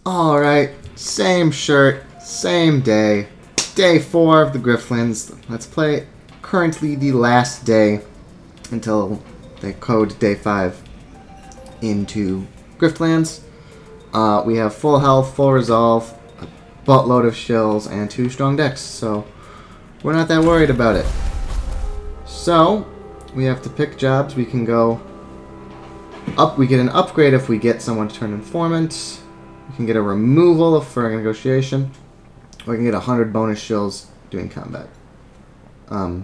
Alright, same shirt, same day. Day 4 of the Griftlands. Let's play currently the last day until they code day 5 into Griftlands. We have full health, full resolve, a buttload of shills, and 2 strong decks, so we're not that worried about it. So, we have to pick jobs. We can go up. We get an upgrade if we get someone to turn informant. We can get a removal for a negotiation. Or we can get 100 bonus shills doing combat. We're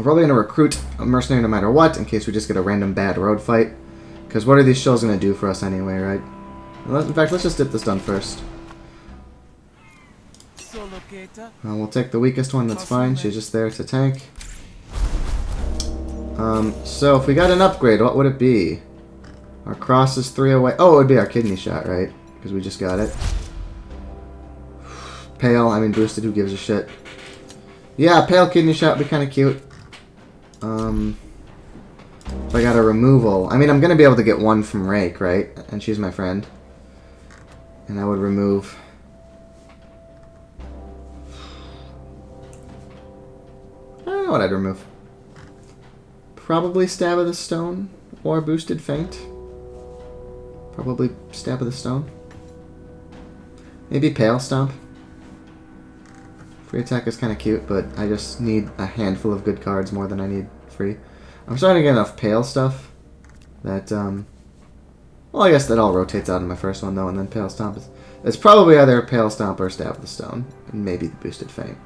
probably going to recruit a mercenary no matter what, in case we just get a random bad road fight. Because what are these shills going to do for us anyway, right? In fact, let's just get this done first. We'll take the weakest one, that's fine. She's just there to tank. So if we got an upgrade, what would it be? Our cross is 3 away. Oh, it would be our kidney shot, right? Because we just got it. Pale, I mean boosted, who gives a shit? Yeah, pale kidney shot would be kind of cute. If I got a removal, I mean I'm going to be able to get one from Rake, right? And she's my friend. And I would remove... I don't know what I'd remove. Probably Stab of the Stone or Boosted Feint. Probably Stab of the Stone. Maybe Pale Stomp. Free attack is kind of cute, but I just need a handful of good cards more than I need free. I'm starting to get enough Pale stuff that, well, I guess that all rotates out in my first one, though, and then Pale Stomp is... It's probably either Pale Stomp or Stab of the Stone, and maybe the Boosted Feint.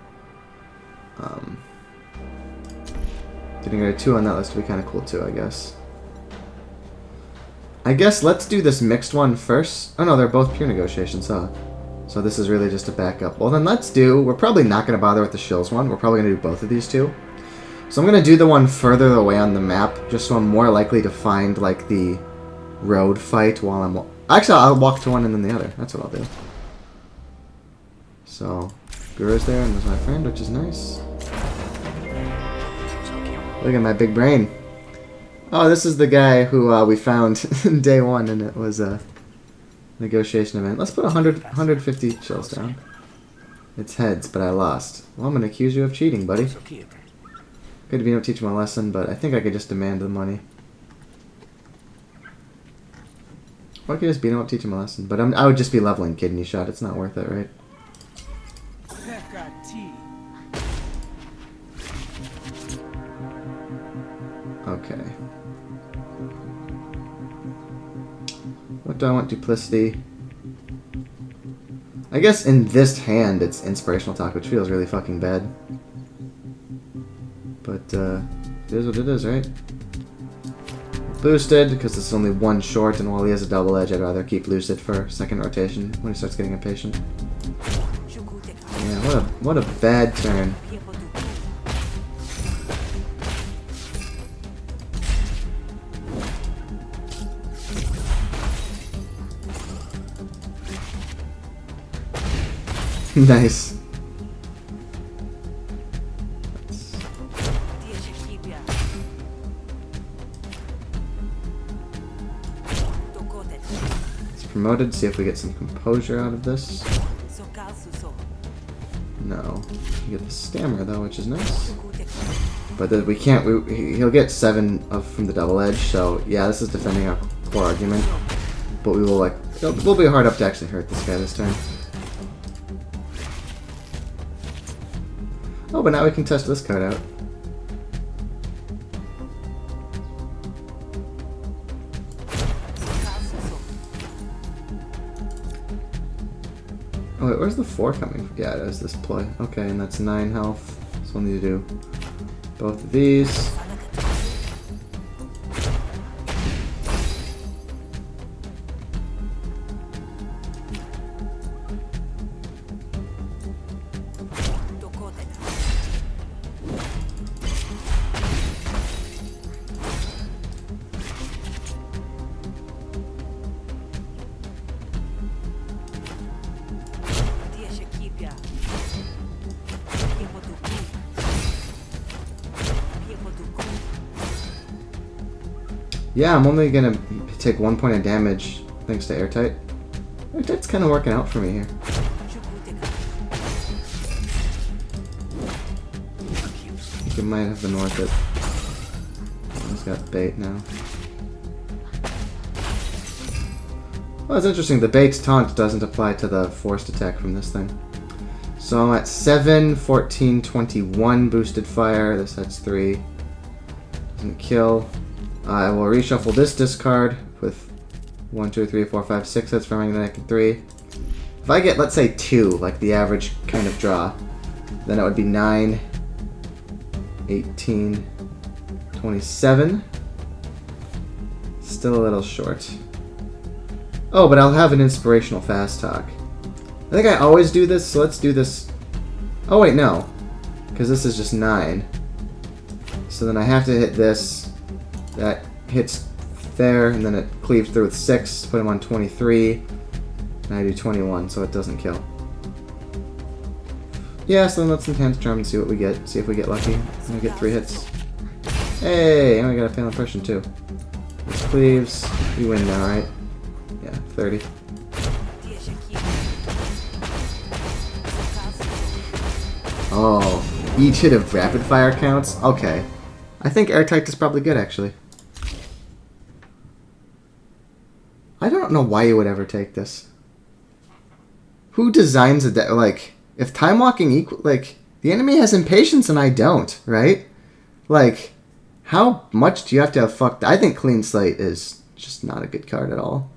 Getting rid of 2 on that list would be kind of cool, too, I guess. I guess let's do this mixed one first. Oh, no, they're both pure negotiations, huh? So this is really just a backup. Well, then let's do... We're probably not going to bother with the shills one. We're probably going to do both of these two. So I'm going to do the one further away on the map, just so I'm more likely to find, like, the road fight while I'm... Actually, I'll walk to one and then the other. That's what I'll do. So, Guru's there, and there's my friend, which is nice. Look at my big brain. Oh, this is the guy who we found in day 1, and it was a negotiation event. Let's put 150 chills down. It's heads, but I lost. Well, I'm going to accuse you of cheating, buddy. Could be able to teach him a lesson, but I think I could just demand the money. Or I could just beat him up, teach him a lesson. But I would just be leveling kidney shot. It's not worth it, right? Okay. What do I want? Duplicity. I guess in this hand it's Inspirational Talk, which feels really fucking bad. But, it is what it is, right? Boosted, because it's only 1 short, and while he has a double edge, I'd rather keep Lucid for second rotation when he starts getting impatient. Yeah, what a bad turn. Nice. It's promoted. See if we get some composure out of this. No. You get the stammer though, which is nice. But we can't. He'll get 7 from the double edge. So yeah, this is defending our core argument. But we will like. We'll be hard up to actually hurt this guy this turn. Oh, but now we can test this card out. Oh wait, where's the 4 coming from? Yeah, it is this ploy. Okay, and that's 9 health. So we'll need to do both of these. Yeah, I'm only gonna take 1 point of damage thanks to airtight. That's kind of working out for me here. I think it might have been worth it. He's got bait now. Well, it's interesting. The bait's taunt doesn't apply to the forced attack from this thing. So I'm at 7, 14, 21 boosted fire. This has 3. Doesn't kill. I will reshuffle this discard with 1, 2, 3, 4, 5, 6 hits from magnetic and 3. If I get, let's say, 2, like the average kind of draw, then it would be 9, 18, 27. Still a little short. Oh, but I'll have an inspirational fast talk. I think I always do this, so let's do this. Oh wait, no. Because this is just 9. So then I have to hit this. That hits there, and then it cleaves through with 6, put him on 23. And I do 21, so it doesn't kill. Yeah, so then let's enhance charm and see what we get. See if we get lucky. And we get 3 hits. Hey, and we got a fail impression too. This cleaves. We win now, right? Yeah, 30. Oh, each hit of rapid fire counts? Okay. I think airtight is probably good, actually. I don't know why you would ever take this. Who designs a deck? Like, if time walking equal, like, the enemy has impatience and I don't, right? Like, how much do you have to have fucked? I think Clean Slate is just not a good card at all.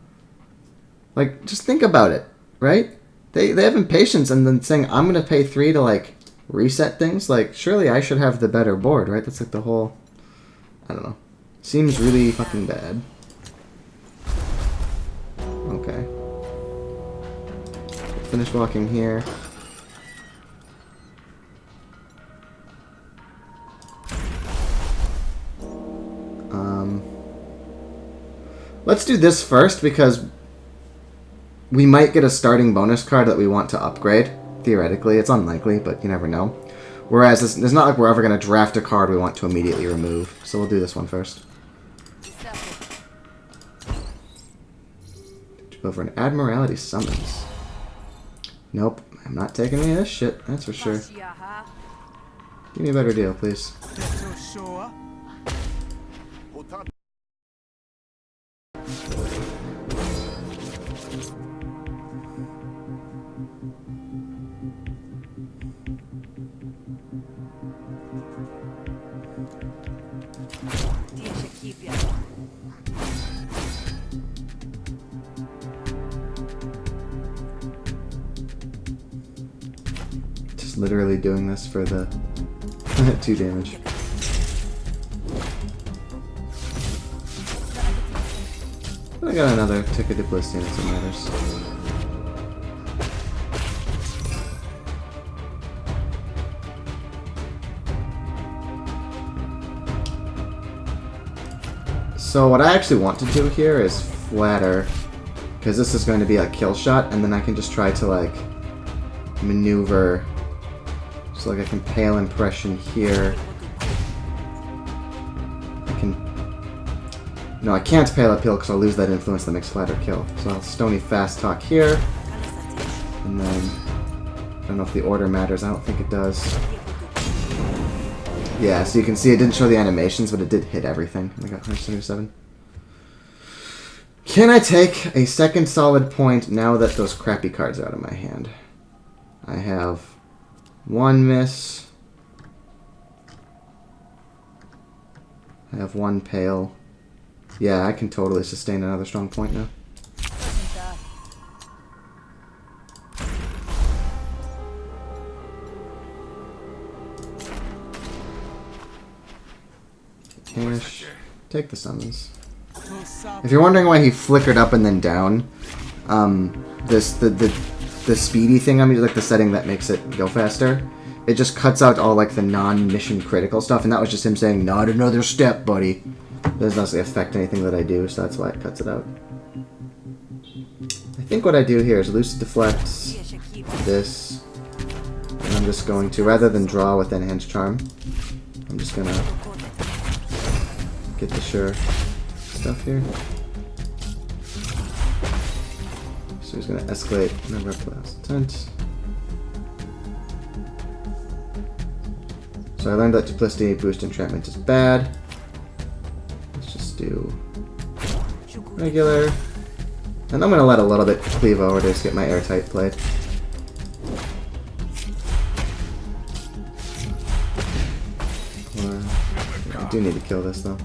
Like, just think about it, right? They have impatience and then saying, I'm going to pay 3 to, like, reset things. Like, surely I should have the better board, right? That's like the whole, I don't know. Seems really fucking bad. Okay. Finish walking here. Let's do this first because we might get a starting bonus card that we want to upgrade. Theoretically, it's unlikely, but you never know. Whereas it's not like we're ever going to draft a card we want to immediately remove. So we'll do this one first. Over an Admiralty Summons. Nope, I'm not taking any of this shit, that's for sure. Give me a better deal, please. Just literally doing this for the 2 damage. But I got another ticket to Blistian, so it matters. So what I actually want to do here is flatter, because this is going to be a kill shot, and then I can just try to like maneuver. So like I can Pale Impression here. I can... No, I can't Pale Appeal because I'll lose that influence that makes flatter kill. So I'll Stony Fast Talk here. And then... I don't know if the order matters. I don't think it does. Yeah, so you can see it didn't show the animations, but it did hit everything. I got 177. Can I take a second solid point now that those crappy cards are out of my hand? I have 1 miss. I have 1 pale. Yeah, I can totally sustain another strong point now. Cash. Take the summons. If you're wondering why he flickered up and then down, the speedy thing I'm using, like the setting that makes it go faster, it just cuts out all like the non-mission critical stuff, and that was just him saying, not another step, buddy. It doesn't actually affect anything that I do, so that's why it cuts it out. I think what I do here is Lucid Deflect, this, and I'm just going to, rather than draw with Enhanced Charm, I'm just going to get the sure stuff here. So So he's going to escalate number of last intent. So I learned that duplicity boost entrapment is bad. Let's just do regular. And I'm going to let a little bit cleave over to just get my airtight played. I do need to kill this though.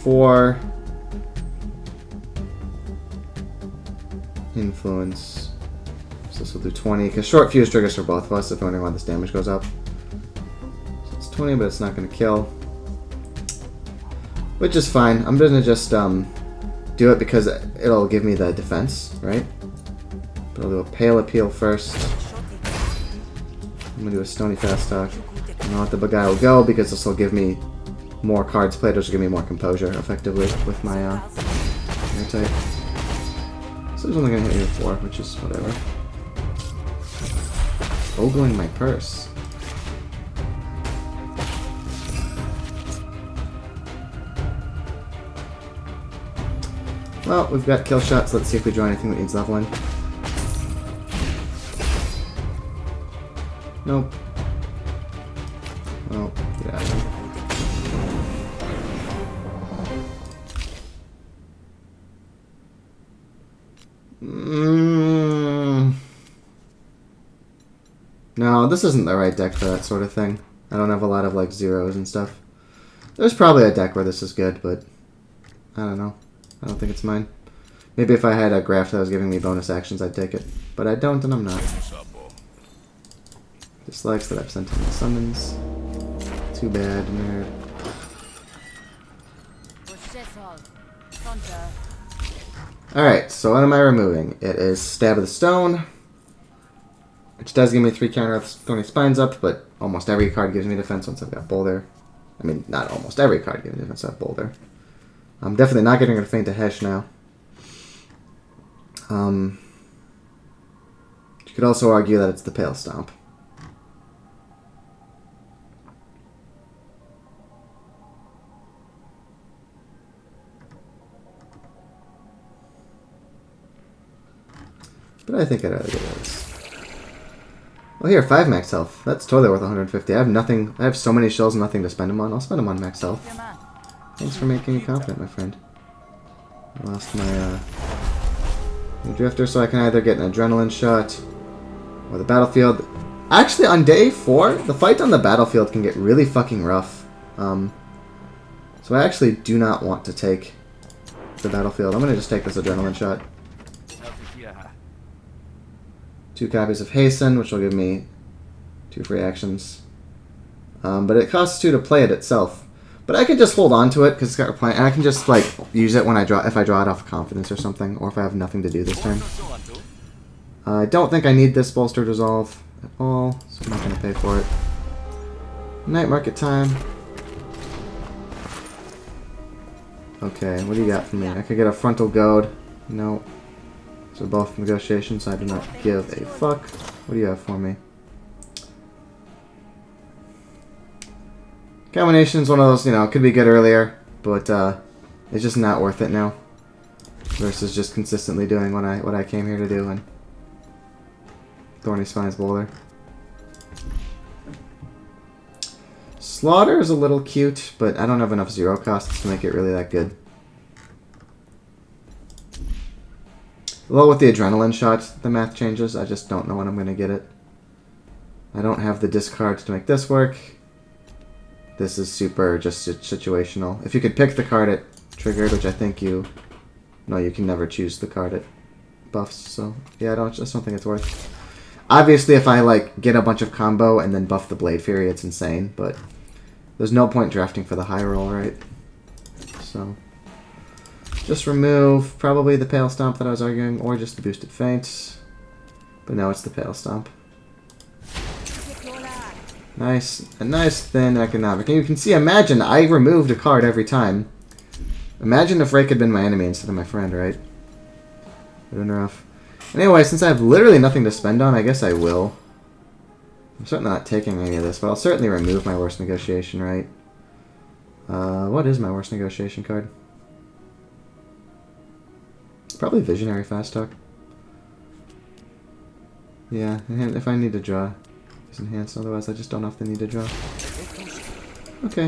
Four influence. So this will do 20. Because short fuse triggers for both of us if you're wondering why this damage goes up. So it's 20, but it's not going to kill. Which is fine. I'm going to just do it because it'll give me the defense, right? But I'll do a Pale Appeal first. I'm going to do a Stony Fast Talk. And I'll let the Beguile go because this will give me more cards played, which will give me more composure effectively with my airtight. So he's only going to hit me with 4, which is whatever. Ogling my purse. Well, we've got kill shots. Let's see if we draw anything that needs leveling. Nope. Well, get out of here. No, this isn't the right deck for that sort of thing. I don't have a lot of like zeros and stuff. There's probably a deck where this is good, but I don't know. I don't think it's mine. Maybe if I had a graph that was giving me bonus actions, I'd take it. But I don't, and I'm not. Dislikes that I've sent him the summons. Too bad, nerd. Alright, so what am I removing? It is Stab of the Stone, which does give me 3 counter Thorny Spines up, but almost every card gives me defense once I've got Boulder. I mean, not almost every card gives me defense once I have Boulder. I'm definitely not getting rid of Feint to Hesh now. You could also argue that it's the Pale Stomp. But I think I'd rather get rid of this. Well, here, 5 max health. That's totally worth 150. I have nothing. I have so many shells and nothing to spend them on. I'll spend them on max health. Thanks for making me confident, my friend. I lost my drifter, so I can either get an adrenaline shot or the battlefield. Actually, on day 4, the fight on the battlefield can get really fucking rough. So I actually do not want to take the battlefield. I'm going to just take this adrenaline shot. 2 copies of Hasten, which will give me 2 free actions. But it costs 2 to play it itself. But I can just hold on to it because it's got reply, and I can just like use it when I draw, if I draw it off of confidence or something, or if I have nothing to do this turn. I don't think I need this bolstered resolve at all, so I'm not going to pay for it. Night market time. Okay, what do you got for me? I could get a frontal goad. No. So both negotiations, I do not give a fuck. What do you have for me? Combination's one of those, you know, it could be good earlier, but it's just not worth it now. Versus just consistently doing what I came here to do and Thorny Spines Boulder. Slaughter is a little cute, but I don't have enough 0 costs to make it really that good. Well, with the adrenaline shot, the math changes. I just don't know when I'm going to get it. I don't have the discards to make this work. This is super just situational. If you could pick the card it triggered, which I think you... No, you can never choose the card it buffs, so... Yeah, I just don't think it's worth. Obviously, if I, like, get a bunch of combo and then buff the Blade Fury, it's insane, but... There's no point drafting for the high roll, right? So... Just remove probably the Pale Stomp that I was arguing, or just the boosted Feint. But no, it's the Pale Stomp. Nice. A nice thin economic. And you can see, imagine, I removed a card every time. Imagine if Rake had been my enemy instead of my friend, right? Would have been rough. Anyway, since I have literally nothing to spend on, I guess I will I'm certainly not taking any of this, but I'll certainly remove my worst negotiation, right? What is my worst negotiation card? Probably Visionary Fast Talk. Yeah, and if I need to draw, it's enhanced, otherwise I just don't often need to draw. Okay.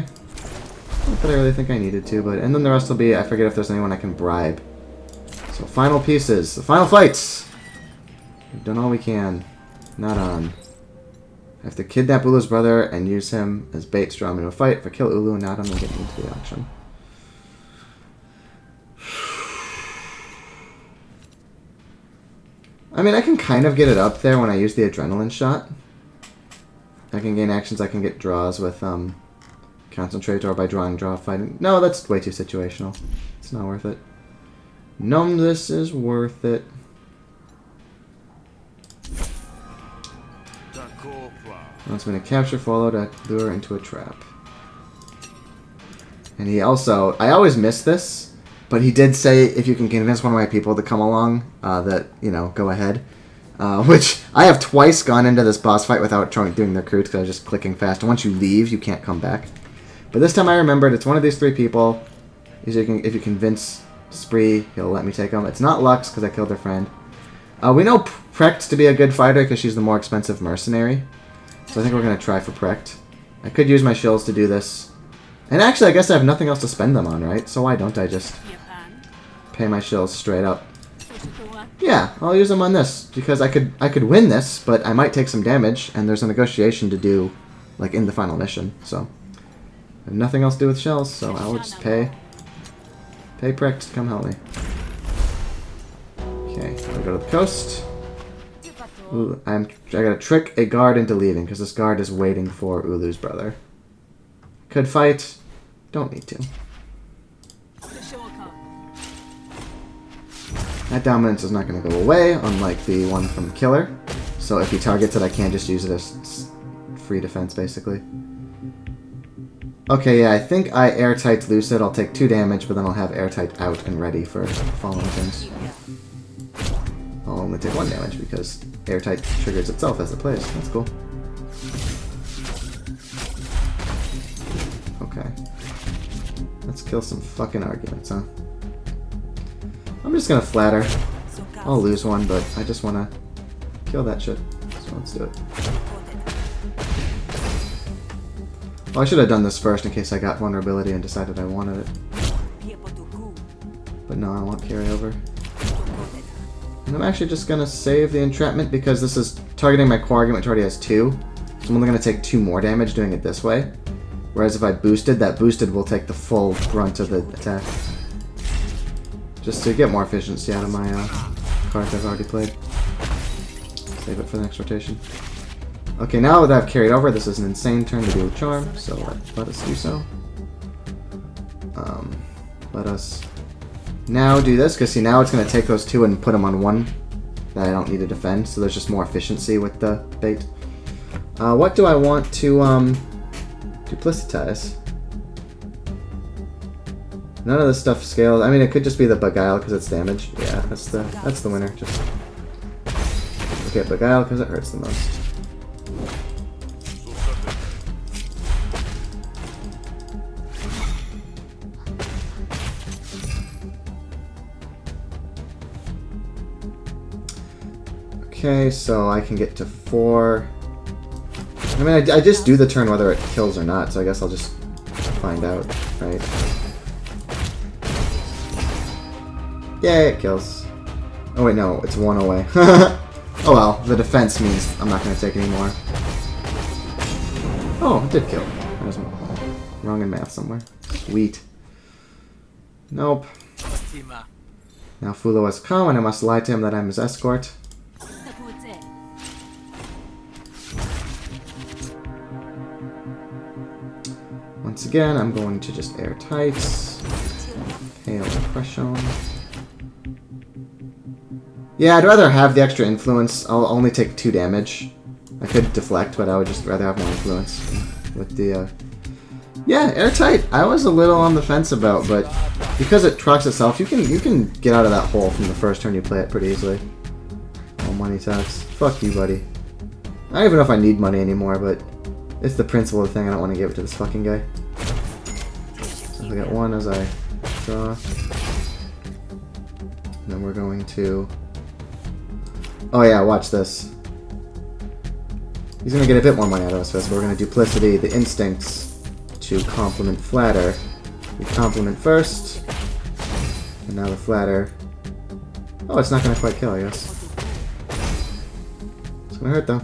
Not that I really think I needed to, but... And then the rest will be, I forget if there's anyone I can bribe. So, final pieces. The final fights! We've done all we can. Not on. I have to kidnap Ulu's brother and use him as bait to draw him into a fight. If I kill Ulu, not I'm getting into the auction. I mean, I can kind of get it up there when I use the adrenaline shot. I can gain actions, I can get draws with concentrate or by drawing, draw, fighting. No, that's way too situational. It's not worth it. None of this is worth it. Wants me to capture, follow to lure into a trap. And he also, I always miss this, but he did say if you can convince one of my people to come along, that, you know, go ahead. Which, I have twice gone into this boss fight without doing the recruits because I was just clicking fast. And once you leave, you can't come back. But this time I remembered it's one of these three people. If you convince Spree, he'll let me take him. It's not Lux because I killed her friend. We know Precht to be a good fighter because she's the more expensive mercenary. So I think we're going to try for Precht. I could use my shills to do this. And actually, I guess I have nothing else to spend them on, right? So why don't I just pay my shills straight up? Yeah, I'll use them on this. Because I could win this, but I might take some damage. And there's a negotiation to do, like, in the final mission. So I have nothing else to do with shells, so I will just pay Precht to come help me. Okay, I'll go to the coast. Ooh, I gotta trick a guard into leaving, because this guard is waiting for Ulu's brother. Could fight. Don't need to. That dominance is not going to go away, unlike the one from Killer. So if he targets it, I can't just use it as free defense, basically. Okay, yeah, I think I airtight Lucid. I'll take 2 damage, but then I'll have airtight out and ready for following things. I'll only take 1 damage because airtight triggers itself as it plays. That's cool. Okay. Let's kill some fucking arguments, huh? I'm just gonna flatter. I'll lose one, but I just wanna kill that shit. So let's do it. Well, I should have done this first in case I got vulnerability and decided I wanted it. But no, I won't carry over. And I'm actually just gonna save the entrapment because this is targeting my core argument, which already has 2. So I'm only gonna take 2 more damage doing it this way. Whereas if I boosted, that boosted will take the full brunt of the attack. Just to get more efficiency out of my cards I've already played. Save it for the next rotation. Okay, now that I've carried over, this is an insane turn to do a charm, so let us do so. Let us now do this, because see, now it's going to take those 2 and put them on 1 that I don't need to defend, so there's just more efficiency with the bait. What do I want to duplicitize? None of this stuff scales. I mean, it could just be the Beguile because it's damage. Yeah, that's the winner. Just okay, Beguile because it hurts the most. Okay, so I can get to 4. I mean, I just do the turn whether it kills or not, so I guess I'll just find out, right? Yay, it kills. Oh wait, no, it's 1 away. Oh well, the defense means I'm not going to take any more. Oh, it did kill. I was wrong in math somewhere. Sweet. Nope. Now Fulo has come and I must lie to him that I'm his escort. Once again, I'm going to just airtight. Hail Impression. Yeah, I'd rather have the extra influence. I'll only take 2 damage. I could deflect, but I would just rather have more influence with the, Yeah, airtight. I was a little on the fence about, but because it trucks itself, you can get out of that hole from the first turn you play it pretty easily. Oh, money talks. Fuck you, buddy. I don't even know if I need money anymore, but it's the principle of the thing. I don't want to give it to this fucking guy. So I get 1 as I draw. And then we're going to... Oh yeah, watch this. He's going to get a bit more money out of us, so we're going to duplicity the instincts to complement flatter. We complement first, and now the flatter. Oh, it's not going to quite kill, I guess. It's going to hurt, though.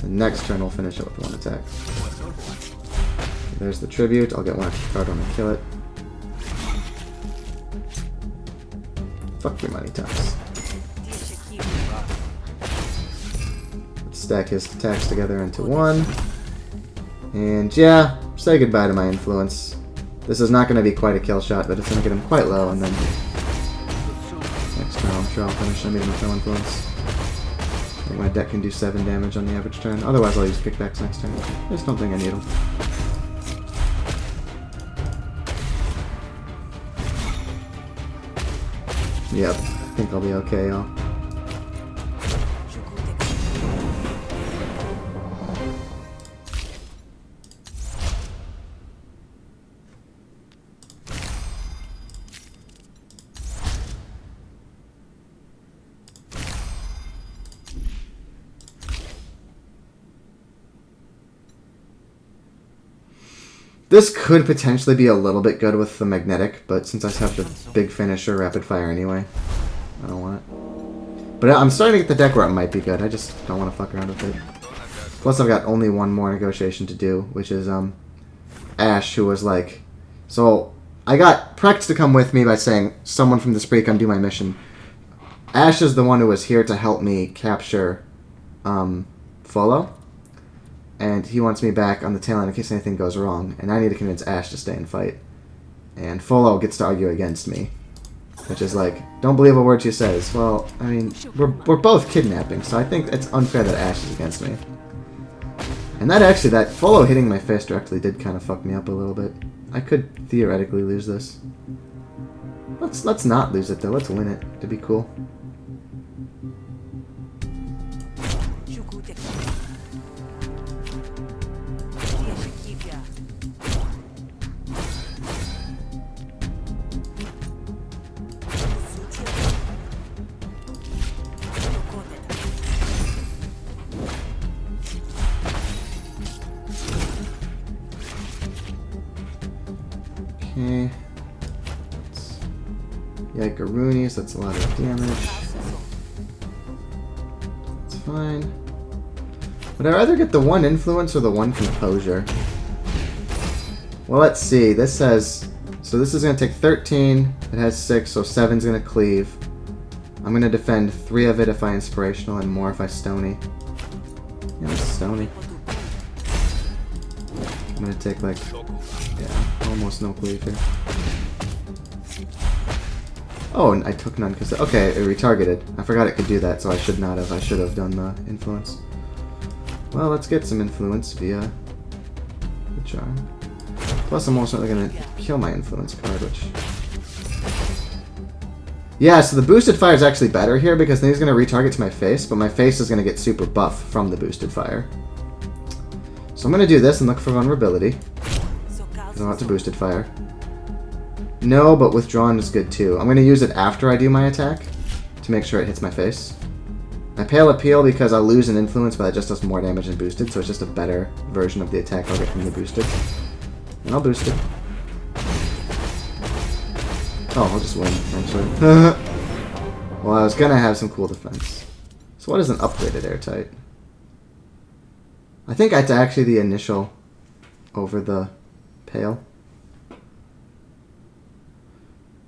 The next turn we'll finish it with 1 attack. There's the tribute. I'll get 1 extra card when I kill it. Fuck your money, Tux. Let's stack his attacks together into 1. And yeah, say goodbye to my influence. This is not going to be quite a kill shot, but it's going to get him quite low, and then next turn I'm sure I'll finish him even with no influence. I think my deck can do 7 damage on the average turn. Otherwise I'll use kickbacks next turn. I just don't think I need them. Yep, I think I'll be okay, y'all. This could potentially be a little bit good with the magnetic, but since I have the big finisher rapid fire anyway, I don't want it. But I'm starting to get the deck where it might be good. I just don't want to fuck around with it. Plus I've got only 1 more negotiation to do, which is Ash, who was like... So I got Prex to come with me by saying, someone from the spree come do my mission. Ash is the one who was here to help me capture Follow. And he wants me back on the tail end in case anything goes wrong. And I need to convince Ash to stay and fight. And Follow gets to argue against me. Which is like, don't believe a word she says. Well, I mean, we're both kidnapping, so I think it's unfair that Ash is against me. And that Follow hitting my face directly did kind of fuck me up a little bit. I could theoretically lose this. Let's not lose it though, let's win it, to be cool. Okay. Yagaroonies, that's a lot of damage. That's fine. Would I rather get the 1 influence or the 1 composure? Well, let's see. This says... So this is going to take 13. It has 6, so 7's going to cleave. I'm going to defend 3 of it if I inspirational and more if I stony. Yeah, it's stony. I'm going to take like... Yeah, almost no cleave here. Oh, and I took none because... Okay, it retargeted. I forgot it could do that, so I should not have. I should have done the influence. Well, let's get some influence via the charm. Plus, I'm also going to kill my influence card, which... Yeah, so the boosted fire is actually better here because then he's going to retarget to my face, but my face is going to get super buff from the boosted fire. So I'm going to do this and look for vulnerability. I want to boosted fire. No, but withdrawn is good too. I'm going to use it after I do my attack to make sure it hits my face. I Pale Appeal because I'll lose an influence, but that just does more damage than boosted, so it's just a better version of the attack I'll get from the boosted. And I'll boost it. Oh, I'll just win, actually. Well, I was going to have some cool defense. So what is an upgraded airtight? I think it's actually the initial over the pale.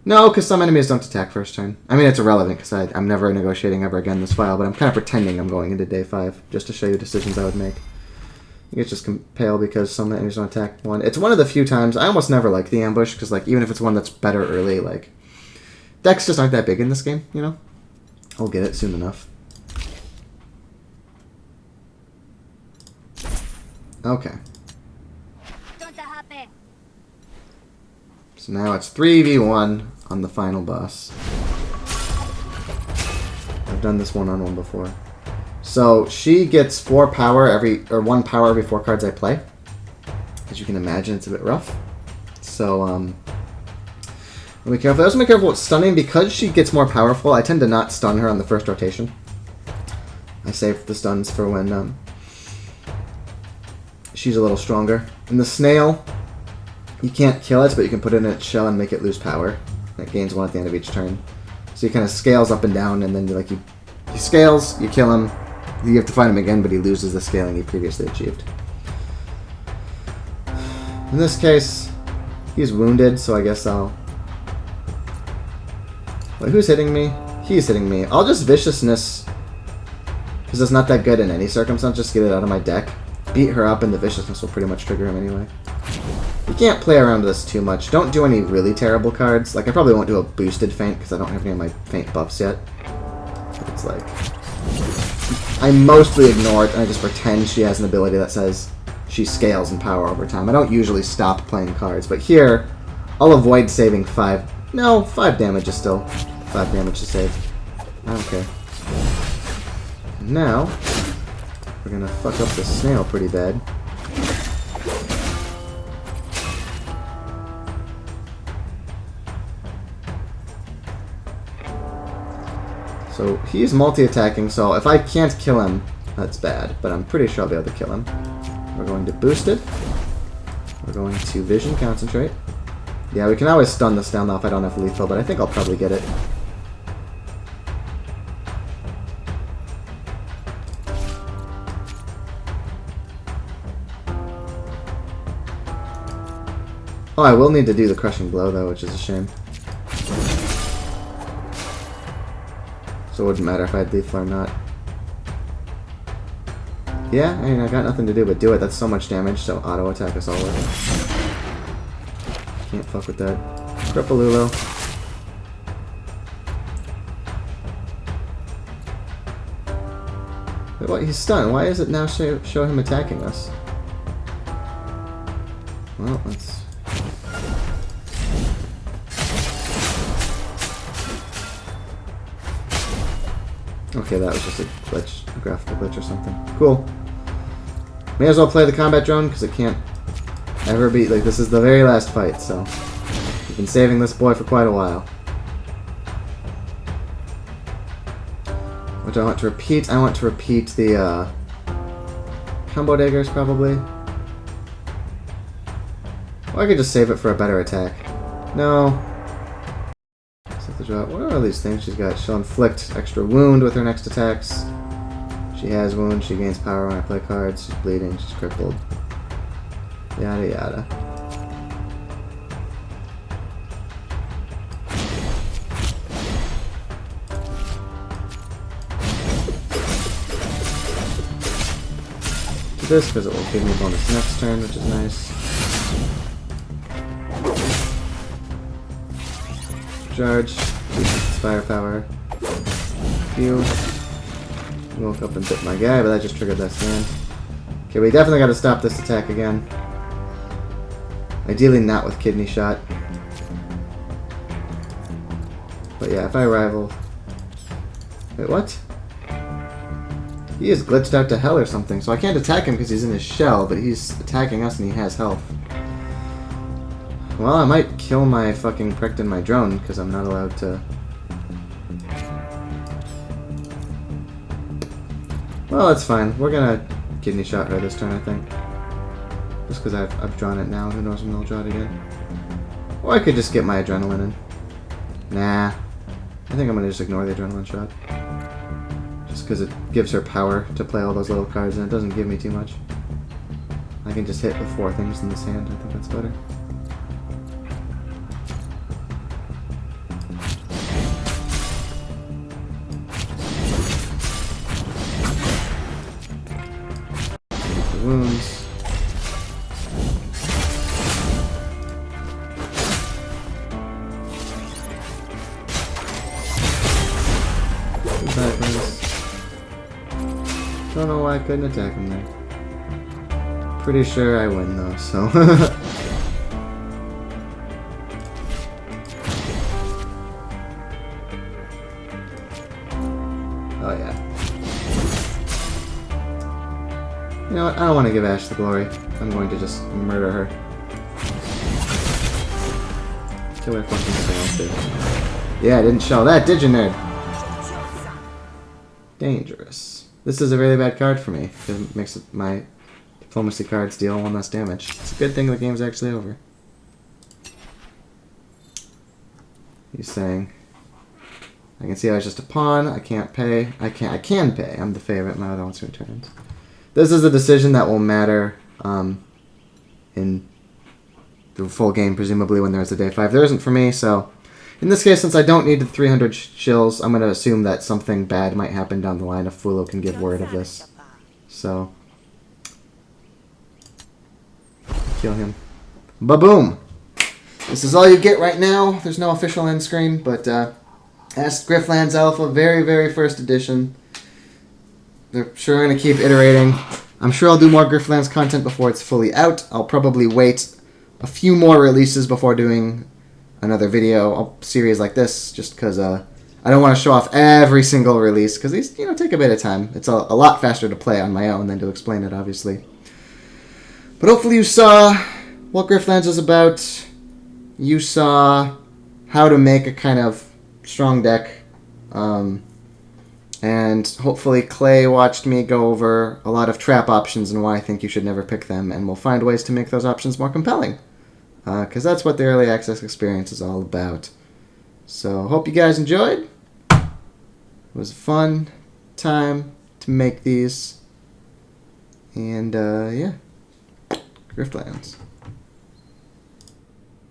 No, because some enemies don't attack first turn. I mean, it's irrelevant because I'm never negotiating ever again this file, but I'm kind of pretending I'm going into day 5 just to show you decisions I would make. I think it's just pale because some enemies don't attack 1. It's one of the few times I almost never like the ambush because, like, even if it's one that's better early, like, decks just aren't that big in this game, you know? I'll get it soon enough. Okay. So now it's 3v1 on the final boss. I've done this one-on-one before. So she gets 4 power or 1 power every 4 cards I play. As you can imagine, it's a bit rough. So, be careful. Also be careful with stunning. Because she gets more powerful, I tend to not stun her on the first rotation. I save the stuns for when she's a little stronger. And the snail, you can't kill it, but you can put it in its shell and make it lose power. It gains 1 at the end of each turn. So he kind of scales up and down, and then he scales, you kill him, you have to fight him again, but he loses the scaling he previously achieved. In this case, he's wounded, so I guess I'll... Wait, who's hitting me? He's hitting me. I'll just viciousness, because it's not that good in any circumstance. Just get it out of my deck. Beat her up, and the viciousness will pretty much trigger him anyway. You can't play around with this too much. Don't do any really terrible cards. Like, I probably won't do a boosted feint, because I don't have any of my feint buffs yet. It's like... I mostly ignore it, and I just pretend she has an ability that says she scales in power over time. I don't usually stop playing cards, but here, I'll avoid saving 5... No, 5 damage is still 5 damage to save. I don't care. Now, we're gonna fuck up the snail pretty bad. So he's multi-attacking, so if I can't kill him, that's bad. But I'm pretty sure I'll be able to kill him. We're going to boost it. We're going to vision concentrate. Yeah, we can always stun this down though if I don't have lethal, but I think I'll probably get it. Oh, I will need to do the crushing blow though, which is a shame. So it wouldn't matter if I had lethal or not. Yeah, I mean, I got nothing to do but do it. That's so much damage, so auto attack us all with it. Can't fuck with that. Cripple. Wait, what? He's stunned. Why is it now show him attacking us? Well, let's... Okay, that was just a glitch, a graphical glitch or something. Cool. May as well play the combat drone, because it can't ever be... Like, this is the very last fight, so... We've been saving this boy for quite a while. What do I want to repeat? I want to repeat the, combo daggers, probably. Or I could just save it for a better attack. No. What are all these things she's got? She'll inflict extra wound with her next attacks. She has wound, she gains power when I play cards, she's bleeding, she's crippled. Yada yada. Do this because it will give me a bonus next turn, which is nice. Charge. Firepower. Heal. Woke up and bit my guy, but that just triggered that stand. Okay, we definitely gotta stop this attack again. Ideally not with kidney shot. But yeah, if I rival... Wait, what? He is glitched out to hell or something, so I can't attack him because he's in his shell, but he's attacking us and he has health. Well, I might kill my fucking pricked in my drone, because I'm not allowed to... Well, that's fine. We're gonna kidney shot her this turn, I think. Just because I've drawn it now. Who knows when I'll draw it again. Or I could just get my adrenaline in. Nah. I think I'm gonna just ignore the adrenaline shot. Just because it gives her power to play all those little cards, and it doesn't give me too much. I can just hit the 4 things in this hand. I think that's better. Wounds. Don't know why I couldn't attack him there. Pretty sure I win though, so. Oh yeah. know what? I don't want to give Ash the glory. I'm going to just murder her. Kill her fucking snail, too. Yeah, I didn't show that, did you, nerd? Dangerous. This is a really bad card for me, because it makes my diplomacy cards deal 1 less damage. It's a good thing the game's actually over. He's saying, I can see I was just a pawn, I can't pay. I can pay. I'm the favorite, my other one's returns. This is a decision that will matter in the full game, presumably when there's a day 5. There isn't for me, so in this case, since I don't need the 300 shills, I'm going to assume that something bad might happen down the line if Fulo can give word of this. So, kill him. Ba-boom! This is all you get right now. There's no official end screen, but that's Griftlands Alpha, very, very first edition. They're sure going to keep iterating. I'm sure I'll do more Griftlands content before it's fully out. I'll probably wait a few more releases before doing another video series like this, just because I don't want to show off every single release, because these take a bit of time. It's a lot faster to play on my own than to explain it, obviously. But hopefully you saw what Griftlands is about. You saw how to make a kind of strong deck. And hopefully Clay watched me go over a lot of trap options and why I think you should never pick them, and we'll find ways to make those options more compelling. Because that's what the early access experience is all about. So, hope you guys enjoyed. It was a fun time to make these. And, yeah. Griftlands.